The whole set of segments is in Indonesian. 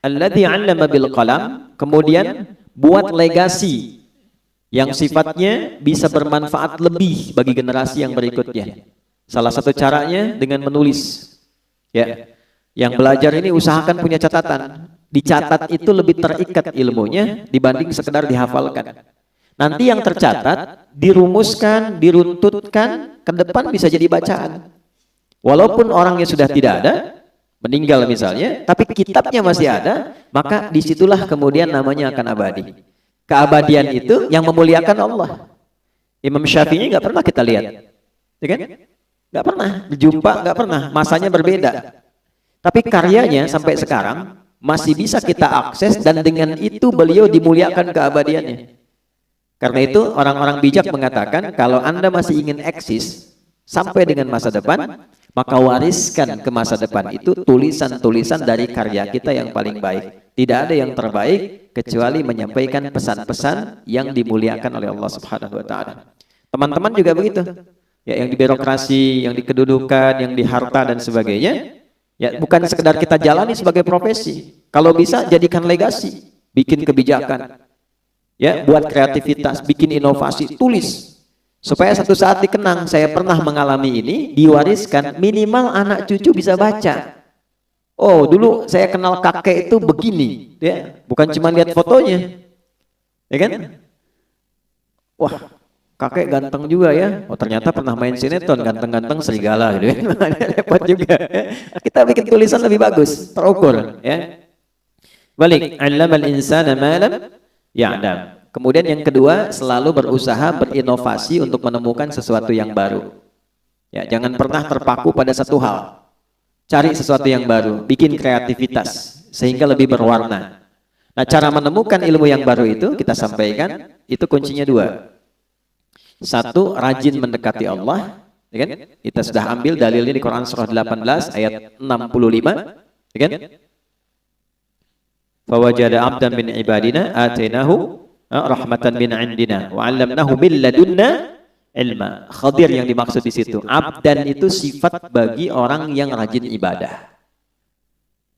alladzi 'allama bil qalam, kemudian buat legasi yang sifatnya bisa bermanfaat lebih bagi generasi yang berikutnya. Salah satu caranya dengan menulis. Ya. Yang belajar ini usahakan punya catatan. Dicatat itu lebih terikat ilmunya dibanding sekedar dihafalkan. Nanti yang tercatat, dirumuskan, diruntutkan, ke depan bisa jadi bacaan. Walaupun orangnya sudah tidak ada, meninggal misalnya, tapi kitabnya masih ada, maka disitulah kemudian namanya akan abadi. Keabadian itu yang memuliakan Allah. Imam Syafi'i nggak pernah kita lihat, ya kan? Nggak pernah jumpa, nggak pernah. Masanya berbeda. Tapi karyanya sampai sekarang masih bisa kita akses dan dengan itu beliau dimuliakan keabadiannya. Karena itu orang-orang bijak mengatakan kalau Anda masih ingin eksis sampai dengan masa depan, maka wariskan ke masa depan itu tulisan-tulisan dari karya kita yang paling baik. Tidak ada yang terbaik kecuali menyampaikan pesan-pesan yang dimuliakan oleh Allah Subhanahu wa taala. Teman-teman juga begitu. Ya, yang di birokrasi, yang di kedudukan, yang di harta dan sebagainya, ya bukan sekedar kita jalani sebagai profesi. Kalau bisa jadikan legasi, bikin kebijakan. Ya, buat kreativitas, bikin inovasi, tulis. Supaya satu saat dikenang, saya pernah mengalami ini, diwariskan, minimal anak cucu bisa baca. Oh, dulu saya kenal kakek itu begini, ya, bukan cuma lihat fotonya, ya kan? Wah, kakek ganteng juga ya. Oh, ternyata pernah main sinetron, ganteng-ganteng serigala, gitu kan? Repot juga. Kita bikin tulisan lebih bagus, terukur, ya. Balik, 'allamal insana ma lam ya'lam. Kemudian yang kedua, selalu berusaha berinovasi untuk menemukan sesuatu yang baru. Ya, jangan pernah terpaku pada satu hal. Cari sesuatu yang baru, bikin kreativitas sehingga lebih berwarna. Nah, cara menemukan ilmu yang baru itu kita sampaikan, itu kuncinya dua. Satu, rajin mendekati Allah, ya kan? Kita sudah ambil dalilnya di Quran surah 18 ayat 65, ya kan? Fawajada 'abdan min ibadina atainahu rahmatan min 'indina wa 'allamnahu min ladunna ilma. Khadir yang dimaksud di situ. Abdan itu sifat bagi orang yang rajin ibadah.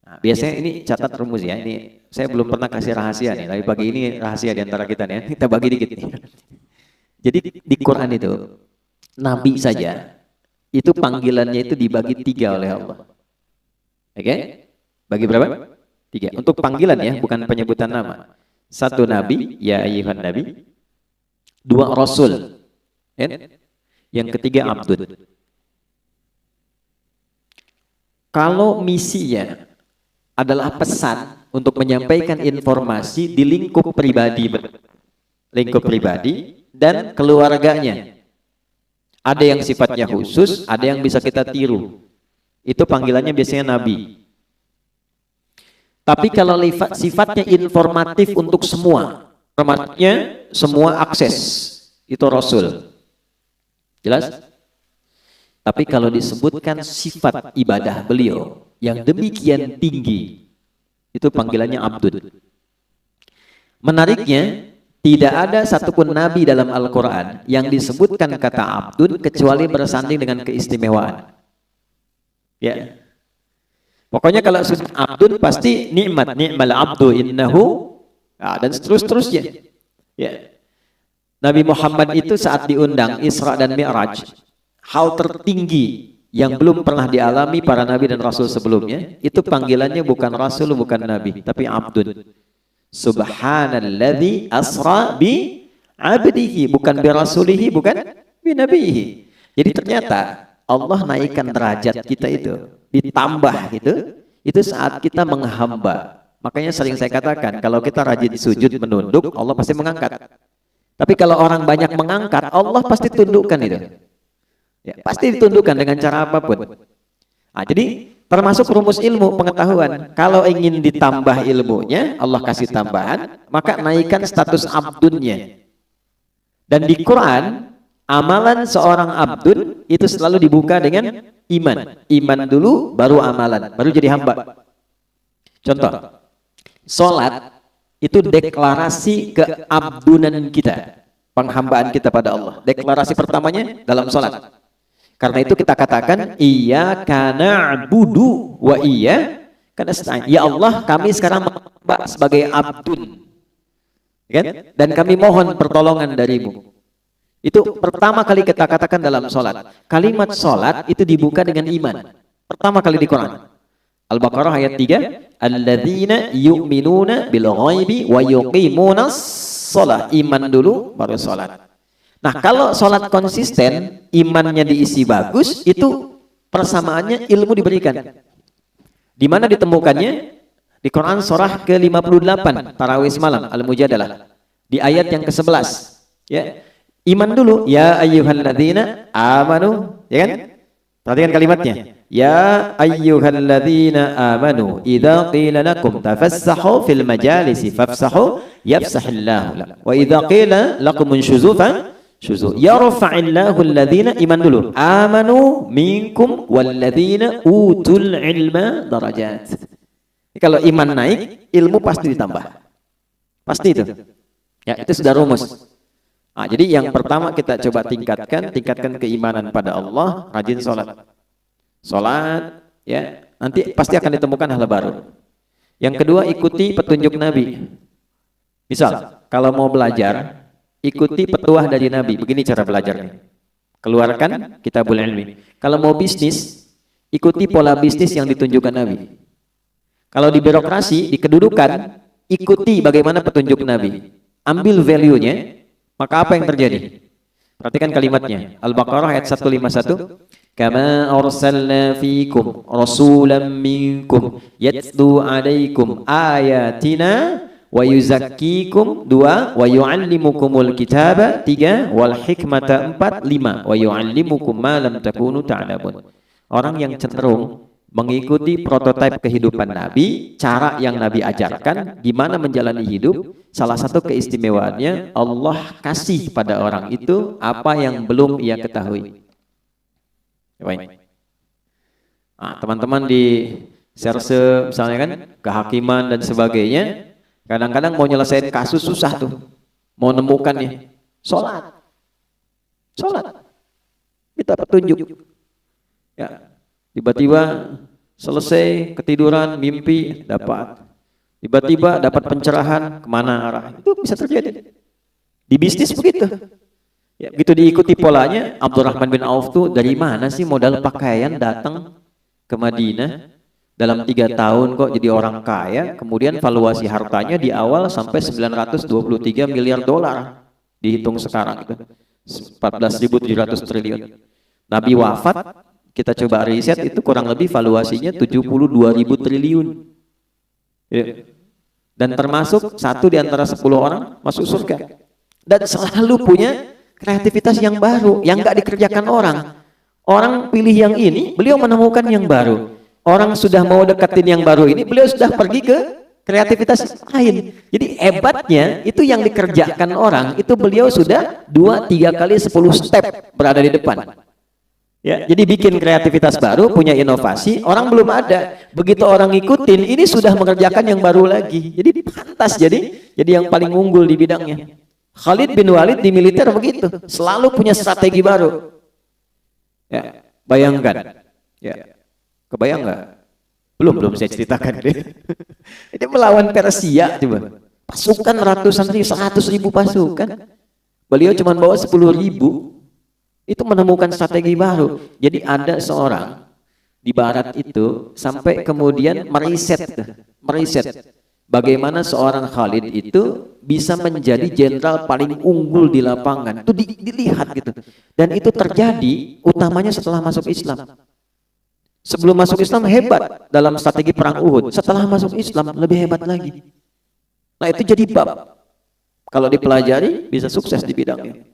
Nah, biasanya ini catat rumus ya. Ini saya belum pernah kasih rahasia nih, tapi pagi ini rahasia di antara kita nih. Kita bagi dikit nih. Jadi di Quran itu nabi saja itu panggilannya itu dibagi 3 oleh Allah. Oke? Bagi berapa? 3. Untuk panggilan ya, bukan penyebutan nama. 1 nabi, ya ayyuhan nabi. 2 rasul. Yang ketiga abdud. Kalau misinya adalah pesan untuk menyampaikan informasi di lingkup pribadi dan keluarganya. Ada yang sifatnya khusus, ada yang bisa kita tiru. Itu panggilannya biasanya nabi. Tapi kalau sifatnya informatif untuk semua, formatnya semua akses, itu rasul. Jelas? Tapi kalau disebutkan sifat ibadah beliau yang demikian tinggi, itu panggilannya abdud. Menariknya, tidak ada satupun nabi dalam Al-Quran yang disebutkan kata abdud kecuali bersanding dengan keistimewaan. Ya. Pokoknya kalau sudah abdud pasti nikmat, ni'mal abdu innahu, dan seterusnya. Ya. Nabi Muhammad itu saat diundang Isra dan Mi'raj, hal tertinggi yang belum pernah dialami para nabi dan rasul sebelumnya, itu panggilannya bukan rasul, bukan nabi, tapi abdun. Subhanalladzi asra bi abdihi, bukan bi rasulihi, bukan bi nabihi. Jadi ternyata Allah naikkan derajat kita itu, ditambah gitu, itu saat kita menghamba. Makanya sering saya katakan, kalau kita rajin sujud menunduk, Allah pasti mengangkat. Tapi kalau orang banyak mengangkat, Allah pasti tundukkan itu. Ya, pasti ditundukkan dengan cara apapun. Nah, jadi termasuk rumus ilmu pengetahuan. Kalau ingin ditambah ilmunya, Allah kasih tambahan, maka naikkan status abdunnya. Dan di Quran, amalan seorang abdun itu selalu dibuka dengan iman. Iman dulu, baru amalan, baru jadi hamba. Contoh, sholat itu deklarasi keabdunan kita, penghambaan kita pada Allah. Deklarasi pertamanya dalam sholat. Karena itu kita katakan iyyaka na'budu wa iyyaka Kan nasta'in. Ya Allah, kami sekarang menghamba sebagai abdun. Kan? Dan kami mohon pertolongan darimu. Itu pertama kali kita katakan dalam sholat. Kalimat sholat itu dibuka dengan iman. Pertama kali di Quran. Al-Baqarah ayat 3. Alladzina yu'minuna bil ghaibi wa yuqimunas sholat. Iman dulu baru sholat. Nah, kalau sholat konsisten, imannya diisi bagus, itu persamaannya ilmu diberikan. Di mana ditemukannya? Di Quran surah ke-58 tarawih semalam Al-Mujadalah di ayat yang ke-11 ya. Iman dulu, ya ayyuhalladzina amanu, ya kan? Perhatikan kalimatnya. Ya ayyuhalladzina amanu idza qila lakum tafassahu fil majalisi fafsahu yafsahillahu lakum wa idza qila lakum unshuzu syuzu yarfa'illahu alladzina, iman dulu, amanu minkum walladzina utul ilma darajat. Kalau iman naik, ilmu pasti ditambah. Pasti itu. Ya, itu sudah rumus. Nah, jadi yang pertama kita coba tingkatkan keimanan pada Allah, rajin sholat. Sholat, ya, nanti pasti akan ditemukan hal baru. Yang kedua, ikuti petunjuk Nabi. Misal, kalau mau belajar, ikuti petuah dari Nabi. Begini cara belajarnya. Keluarkan kitabul ilmi. Kalau mau bisnis, ikuti pola bisnis yang ditunjukkan Nabi. Kalau di birokrasi, di kedudukan, ikuti bagaimana petunjuk Nabi. Ambil value-nya, maka apa yang terjadi? Perhatikan kalimatnya. Al-Baqarah ayat 151. Kama arsalna fikum rasulan minkum yatlu alaikum ayatina wa yuzakkikum 2 wa yuallimukumul kitaba 3 wal hikmata 4 5 wa yuallimukum ma lam takunu ta'lamun. Orang yang cenderung mengikuti prototipe kehidupan Nabi, cara yang Nabi ajarkan, gimana menjalani hidup, salah satu keistimewaannya Allah kasih pada orang itu apa yang belum ia ketahui. Baik. Nah, teman-teman di serse misalnya kan, kehakiman dan sebagainya, kadang-kadang mau nyelesain kasus susah tuh, mau nemukan nih, sholat, minta petunjuk, ya. Tiba-tiba selesai ketiduran, mimpi, dapat. Tiba-tiba dapat pencerahan, kemana arah. Itu bisa terjadi. Di bisnis begitu. Ya, begitu diikuti polanya, Abdurrahman bin Auf tuh dari mana sih modal pakaian datang ke Madinah. Dalam 3 tahun kok jadi orang kaya, kemudian valuasi hartanya di awal sampai 923 miliar dolar. Dihitung sekarang itu. 14.700 triliun. Nabi wafat, kita coba riset itu kurang lebih valuasinya 72.000 triliun. Ya. Dan termasuk satu di antara 10 orang masuk surga. Dan selalu punya kreativitas yang baru, yang nggak dikerjakan orang. Orang pilih yang ini, beliau menemukan yang baru. Orang sudah mau deketin yang baru ini, beliau sudah pergi ke kreativitas lain. Jadi hebatnya itu yang dikerjakan orang, itu beliau sudah 2-3 kali 10 step berada di depan. Ya, jadi bikin kreativitas baru, punya inovasi, orang belum ada. Begitu orang ngikutin, ini sudah mengerjakan yang baru lagi. Jadi pantas jadi yang paling unggul di bidangnya. Khalid bin Walid di militer begitu, selalu punya strategi baru. Ya, bayangkan. Ya. Kebayang nggak? Belum saya ceritakan. Ini melawan Persia coba. Pasukan ratusan ribu, 100.000 pasukan. Beliau cuma bawa 10.000. Itu menemukan strategi baru. Jadi ada seorang di barat itu sampai kemudian meriset bagaimana seorang Khalid itu bisa menjadi jenderal paling unggul di lapangan. Itu dilihat gitu. Dan itu terjadi utamanya setelah masuk Islam. Sebelum masuk Islam hebat dalam strategi perang Uhud. Setelah masuk Islam lebih hebat lagi. Nah, itu jadi bab. Kalau dipelajari bisa sukses di bidangnya.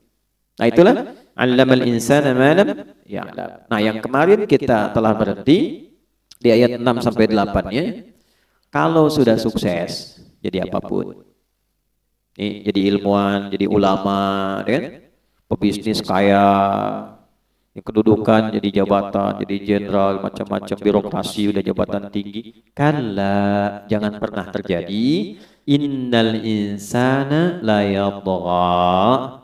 Nah, itulah allamal insana ma lam ya'lam. Nah, yang kemarin kita telah berhenti di ayat 6 sampai 8-nya. Kalau sudah sukses jadi apapun. Nih, jadi ilmuwan, jadi ulama, kan? Pebisnis kaya, kedudukan jadi jabatan, jadi jenderal, macam-macam birokrasi udah jabatan tinggi. Kalla, jangan pernah terjadi. Innal insana la yatgha.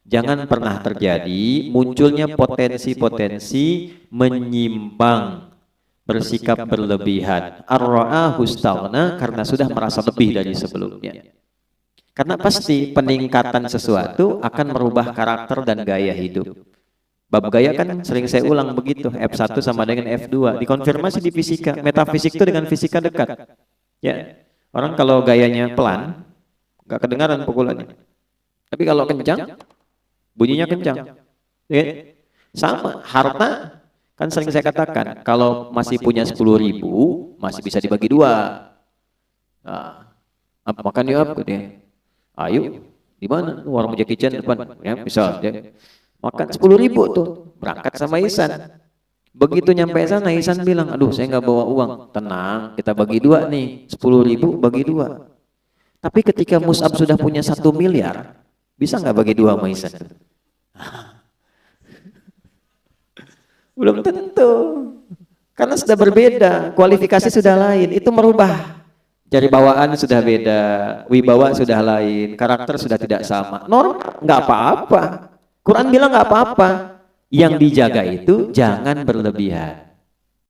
Jangan pernah terjadi munculnya potensi-potensi menyimpang bersikap berlebihan. Ar-ra'ahu istaghna, karena sudah merasa lebih dari sebelumnya. Karena pasti peningkatan sesuatu akan merubah karakter dan gaya hidup. Bab gaya kan sering saya ulang begitu, F1 sama dengan F2, dikonfirmasi di fisika. Metafisik itu dengan fisika dekat. Ya, orang kalau gayanya pelan, nggak kedengaran pukulannya. Tapi kalau kencang, bunyinya kencang. Ya, sama, harta kan sering saya katakan, kalau masih punya 10.000, masih bisa dibagi dua. Nah, makan yuk apa dia? Ayo, di mana? Warung Jackie Chan depan, ya bisa. Ya. Makan 10.000 tuh, berangkat sama Ihsan. Begitu nyampe sana, Ihsan bilang, aduh saya nggak bawa uang. Tenang, kita bagi dua nih, 10.000 bagi dua. Tapi ketika Mus'ab sudah punya 1 miliar, bisa nggak bagi dua sama Ihsan? Belum tentu, karena sudah berbeda, kualifikasi sudah lain, itu merubah. Jadi bawaan sudah beda, wibawa sudah lain, karakter sudah tidak sama. Normal, nggak apa-apa. Quran bilang nggak apa-apa. Yang dijaga itu jangan berlebihan.